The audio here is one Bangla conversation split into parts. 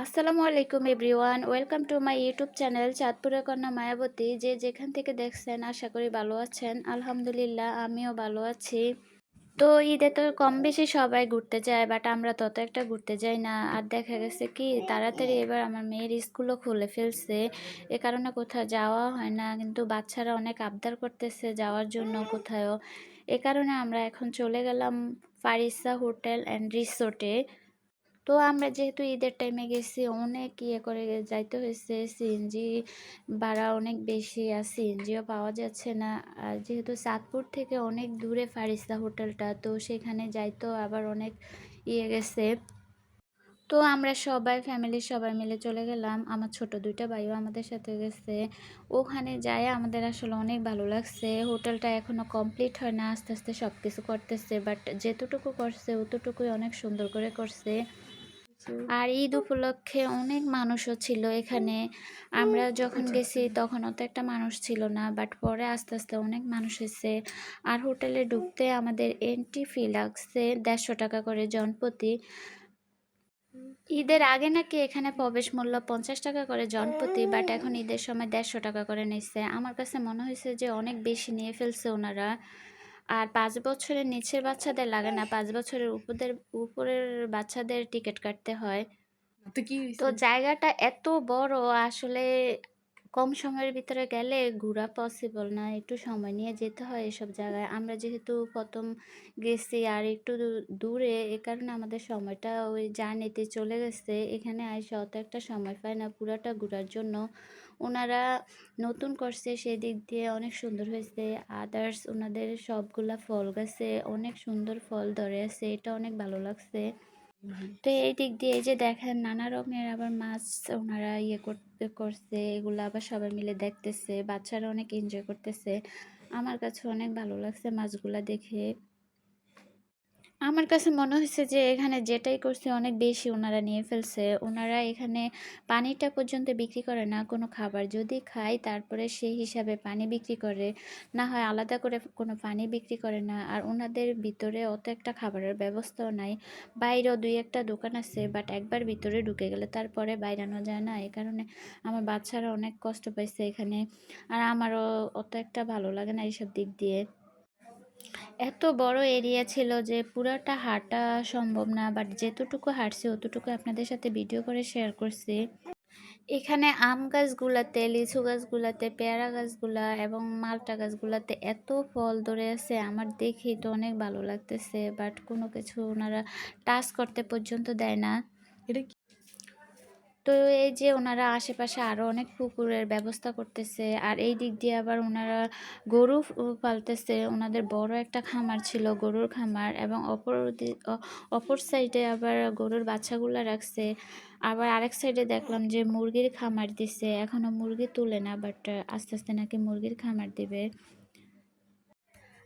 আসসালামু আলাইকুম everyone, welcome to my YouTube channel চাঁদপুরের কন্যা মায়াবতী। যে যেখান থেকে দেখছেন আশা করি ভালো আছেন। আলহামদুলিল্লাহ আমিও ভালো আছি। তো ঈদে তো কম বেশি সবাই ঘুরতে যায়, বাট আমরা তত একটা ঘুরতে যাই না। আর দেখা গেছে কি তাড়াতাড়ি এবার আমার মেয়ের স্কুলও খুলে ফেলছে, এ কারণে কোথাও যাওয়া হয় না। কিন্তু বাচ্চারা অনেক আবদার করতেছে যাওয়ার জন্য কোথাও, এ কারণে আমরা এখন চলে গেলাম ফারিসা হোটেল অ্যান্ড রিসোর্টে। তো আমরা যেহেতু ঈদের টাইমে গেছি, অনেক করে যাইতে হয়েছে। সিএনজি ভাড়া অনেক বেশি, আর সিএনজিও পাওয়া যাচ্ছে না। আর যেহেতু চাঁদপুর থেকে অনেক দূরে ফারিস্তা হোটেলটা, তো সেখানে যাইতেও আবার অনেক গেছে। তো আমরা সবাই ফ্যামিলির সবাই মিলে চলে গেলাম। আমার ছোট দুইটা ভাইও আমাদের সাথে গেছে। ওখানে যায় আমাদের আসলে অনেক ভালো লাগছে। হোটেলটা এখনো কমপ্লিট হয় না, আস্তে আস্তে সব কিছু করতেছে, বাট যেতটুকু করছে অতটুকুই অনেক সুন্দর করে করছে। আর ঈদ উপলক্ষে অনেক মানুষও ছিল এখানে। আমরা যখন গেছি তখন অত একটা মানুষ ছিল না, বাট পরে আস্তে আস্তে অনেক মানুষ হয়েছে। আর হোটেলে ঢুকতে আমাদের এন্ট্রি ফি লাগছে 150 টাকা করে জনপ্রতি। ঈদের আগে নাকি এখানে প্রবেশ মূল্য 50 টাকা করে জনপ্রতি, বাট এখন ঈদের সময় 150 টাকা করে নিচ্ছে। আমার কাছে মনে হয়েছে যে অনেক বেশি নিয়ে ফেলছে ওনারা। আর 5 বছরের নিচের বাচ্চাদের লাগে না, 5 বছরের উপরের বাচ্চাদের টিকিট কাটতে হয়। তো জায়গাটা এত বড়, আসলে কম সময়ের ভিতরে গেলে ঘোরা পসিবল না, একটু সময় নিয়ে যেতে হয় এসব জায়গায়। আমরা যেহেতু প্রথম গেছি আর একটু দূরে, এ কারণে আমাদের সময়টা ওই জার্নিতে চলে গেছে। এখানে আইসা অত একটা সময় পায় না পুরাটা ঘোরার জন্য। ওনারা নতুন করছে, সেদিক দিয়ে অনেক সুন্দর হয়েছে। আদার্স ওনাদের সবগুলা ফল গাছে অনেক সুন্দর ফল ধরে আছে, এটা অনেক ভালো লাগছে। তো এই দিক দিয়ে এই যে দেখেন নানা রঙের আবার মাছ ওনারা করছে, এগুলো আবার সবাই মিলে দেখতেছে, বাচ্চারা অনেক এনজয় করতেছে। আমার কাছে অনেক ভালো লাগছে মাছগুলা দেখে। আমার কাছে মনে হয়েছে যে এখানে যেটাই করছে অনেক বেশি ওনারা নিয়ে ফেলছে। ওনারা এখানে পানিটা পর্যন্ত বিক্রি করে না, কোনো খাবার যদি খায় তারপরে সেই হিসাবে পানি বিক্রি করে, না হয় আলাদা করে কোনো পানি বিক্রি করে না। আর ওনাদের ভিতরে অত একটা খাবারের ব্যবস্থাও নাই। বাইরেও দুই একটা দোকান আছে, বাট একবার ভিতরে ঢুকে গেলে তারপরে বাইরানো যায় না। এই কারণে আমার বাচ্চারা অনেক কষ্ট পাইছে এখানে। আর আমারও অত একটা ভালো লাগে না এইসব দিক দিয়ে। এত বড় এরিয়া ছিল যে পুরাটা হাঁটা সম্ভব না, বাট যেতটুকু হাঁটছি অতটুকু আপনাদের সাথে ভিডিও করে শেয়ার করছি। এখানে আম গাছগুলাতে, লিচু গাছগুলাতে, পেয়ারা গাছগুলা এবং মালটা গাছগুলাতে এত ফল ধরে আছে, আমার দেখেই তো অনেক ভালো লাগতেছে, বাট কোনো কিছু ওনারা টাচ করতে পর্যন্ত দেয় না। তো এই যে ওনারা আশেপাশে আরো অনেক পুকুরের ব্যবস্থা করতেছে। আর এই দিক দিয়ে আবার ওনারা গরু পালতেছে। ওনাদের বড় একটা খামার ছিল, গরুর খামার, এবং অপর সাইডে আবার গরুর বাচ্চাগুলা রাখছে। আবার আরেক সাইডে দেখলাম যে মুরগির খামার দিছে, এখনো মুরগি তুলে না, বাট আস্তে আস্তে নাকি মুরগির খামার দিবে।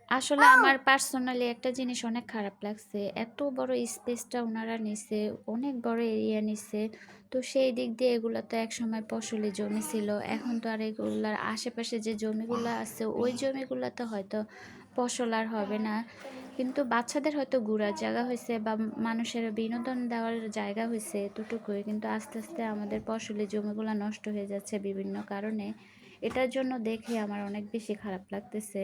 আসলে আমার পার্সোনালি একটা জিনিস অনেক খারাপ লাগছে, এত বড় স্পেসটা ওনারা নিছে, অনেক বড় এরিয়া নিছে। তো সেই দিক দিয়ে এগুলো তো একসময় ফসলি জমি ছিল, এখন তো আর এগুলার আশেপাশে যে জমিগুলো আছে ওই জমিগুলোতে হয়তো ফসল আর হবে না। কিন্তু বাচ্চাদের হয়তো ঘোরার জায়গা হয়েছে বা মানুষের বিনোদন দেওয়ার জায়গা হয়েছে এতটুকুই, কিন্তু আস্তে আস্তে আমাদের ফসলি জমিগুলো নষ্ট হয়ে যাচ্ছে বিভিন্ন কারণে। এটার জন্য দেখে আমার অনেক বেশি খারাপ লাগতেছে।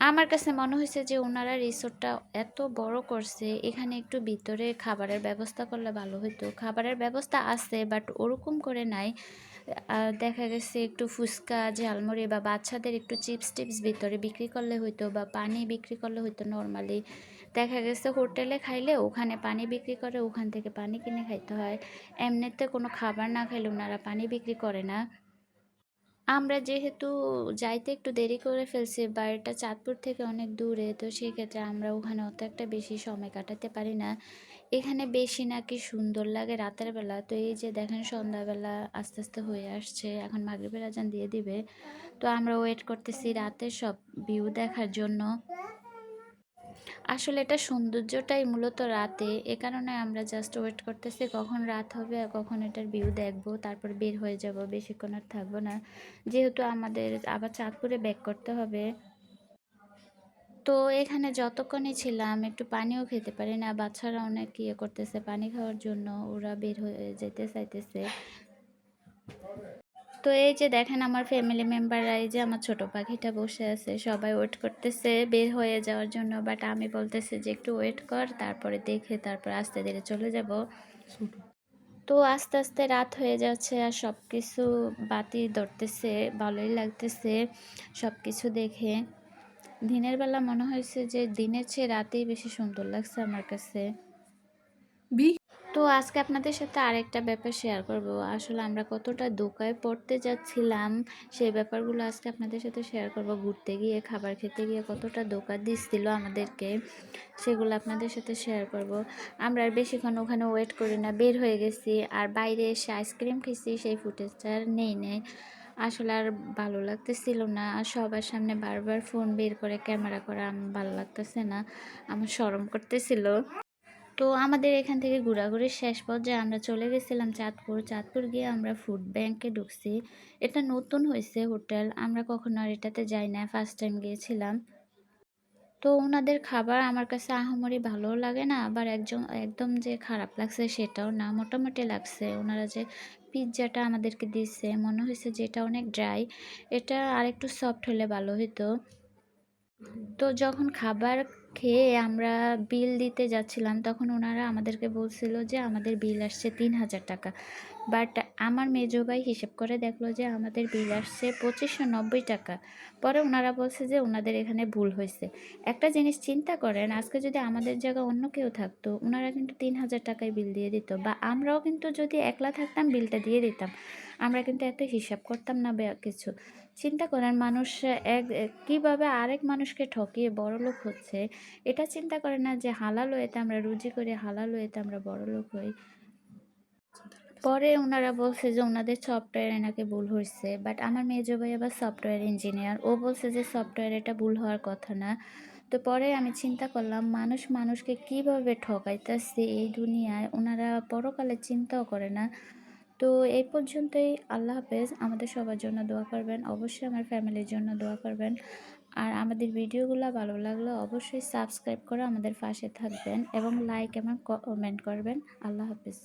আমার কাছে মনে হয়েছে যে ওনারা রিসোর্টটা এত বড় করছে, এখানে একটু ভিতরে খাবারের ব্যবস্থা করলে ভালো হতো। খাবারের ব্যবস্থা আছে, বাট ওরকম করে নাই। দেখা গেছে একটু ফুচকা, ঝালমুড়ি বা বাচ্চাদের একটু চিপস টিপস ভিতরে বিক্রি করলে হইতো, বা পানি বিক্রি করলে হইতো। নর্মালি দেখা গেছে হোটেলে খাইলে ওখানে পানি বিক্রি করে, ওখান থেকে পানি কিনে খাইতে হয়। এমনিতে কোনো খাবার না খাইলে ওনারা পানি বিক্রি করে না। আমরা যেহেতু যাইতে একটু দেরি করে ফেলছি, বাড়িটা চাঁদপুর থেকে অনেক দূরে, তো সেক্ষেত্রে আমরা ওখানে অত একটা বেশি সময় কাটাতে পারি না। এখানে বেশি নাকি সুন্দর লাগে রাতের বেলা। তো এই যে দেখেন সন্ধ্যাবেলা আস্তে আস্তে হয়ে আসছে, এখন মাগরিবের আজান দিয়ে দিবে। তো আমরা ওয়েট করতেছি রাতের সব ভিউ দেখার জন্য। আসলে এটা সৌন্দর্যটাই মূলত রাতে, এ কারণে আমরা জাস্ট ওয়েট করতেছি কখন রাত হবে আর কখন এটার ভিউ দেখবো, তারপর বের হয়ে যাব। বেশিক্ষণ আর থাকবো না, যেহেতু আমাদের আবার চাঁদপুরে ব্যাক করতে হবে। তো এখানে যতক্ষণই ছিলাম একটু পানিও খেতে পারি না, বাচ্চারা অনেক ইয়ে করতেছে পানি খাওয়ার জন্য, ওরা বের হয়ে যেতে চাইতেছে। তো এই যে দেখেন আমার ফ্যামিলি মেম্বাররা, এই যে আমার ছোট পাখিটা বসে আছে, সবাই ওয়েট করতেছে বের হয়ে যাওয়ার জন্য, বাট আমি বলতেছি যে একটু ওয়েট কর, তারপরে দেখে তারপর আস্তে ধীরে চলে যাব। তো আস্তে আস্তে রাত হয়ে যাচ্ছে আর সব কিছু বাতি ধরতেছে, ভালোই লাগতেছে সব কিছু দেখে। দিনের বেলা মনে হয়েছে যে দিনের চেয়ে রাতেই বেশি সুন্দর লাগছে আমার কাছে। তো আজকে আপনাদের সাথে আরেকটা ব্যাপার শেয়ার করব। আসলে আমরা কতটা ধোঁকায় পড়তে যাচ্ছিলাম সেই ব্যাপারগুলো আজকে আপনাদের সাথে শেয়ার করব। ঘুরতে গিয়ে, খাবার খেতে গিয়ে কতটা ধোঁকা দিচ্ছিল আমাদেরকে, সেগুলো আপনাদের সাথে শেয়ার করব। আমরা আর বেশিক্ষণ ওখানে ওয়েট করি না, বের হয়ে গেছি। আর বাইরে এসে আইসক্রিম খেয়েছি, সেই ফুটেজটা আর নেই। আসলে আর ভালো লাগতেছিল না, আর সবার সামনে বারবার ফোন বের করে ক্যামেরা করা আমার ভালো লাগতেছে না, আমার শরম করতেছিল। তো আমাদের এখান থেকে ঘোরাঘুরির শেষ পর্যায়ে আমরা চলে গেছিলাম চাঁদপুর গিয়ে আমরা ফুড ব্যাংকে ঢুকছি। এটা নতুন হয়েছে হোটেল, আমরা কখনো আর এটাতে যাই না, ফার্স্ট টাইম গিয়েছিলাম। তো ওনাদের খাবার আমার কাছে আহামরি ভালোও লাগে না, আবার একদম যে খারাপ লাগছে সেটাও না, মোটামুটি লাগছে। ওনারা যে পিৎজাটা আমাদেরকে দিচ্ছে মনে হয়েছে যে এটা অনেক ড্রাই, এটা আরেকটু সফট হলে ভালো হতো। তো যখন খাবার খেয়ে আমরা বিল দিতে যাচ্ছিলাম তখন ওনারা আমাদেরকে বলছিল যে আমাদের বিল আসছে ৩,০০০ টাকা। বাট আমার মেজো ভাই হিসেব করে দেখলো যে আমাদের বিল আসছে ২৫৯০ টাকা। পরে ওনারা বলছে যে ওনাদের এখানে ভুল হয়েছে। একটা জিনিস চিন্তা করেন, আজকে যদি আমাদের জায়গায় অন্য কেউ থাকতো, ওনারা কিন্তু ৩,০০০ টাকায় বিল দিয়ে দিত, বা আমরাও কিন্তু যদি একলা থাকতাম বিলটা দিয়ে দিতাম। আমরা কিন্তু এত হিসাব করতাম না বা কিছু। চিন্তা করেন মানুষ কীভাবে আরেক মানুষকে ঠকিয়ে বড়লোক হচ্ছে, এটা চিন্তা করে না যে হালাল ওয়েতে আমরা রুজি করি, হালাল ওয়েতে আমরা বড়লোক হই। পরে ওনারা বলছে যে ওনাদের সফটওয়্যারে নাকি ভুল হয়েছে, বাট আমার মেজো ভাই আবার সফটওয়্যার ইঞ্জিনিয়ার, ও বলছে যে সফটওয়্যার এটা ভুল হওয়ার কথা না। তো পরে আমি চিন্তা করলাম মানুষ মানুষকে কিভাবে ঠকাইতেছে এই দুনিয়ায়, ওনারা পরকালে চিন্তাও করে না। তো এই পর্যন্তই, আল্লাহ হাফেজ। আমাদের সবার জন্য দোয়া করবেন, অবশ্যই আমার ফ্যামিলির জন্য দোয়া করবেন। আর আমাদের ভিডিওগুলো ভালো লাগলে অবশ্যই সাবস্ক্রাইব করে আমাদের পাশে থাকবেন এবং লাইক এবং কমেন্ট করবেন। আল্লাহ হাফেজ।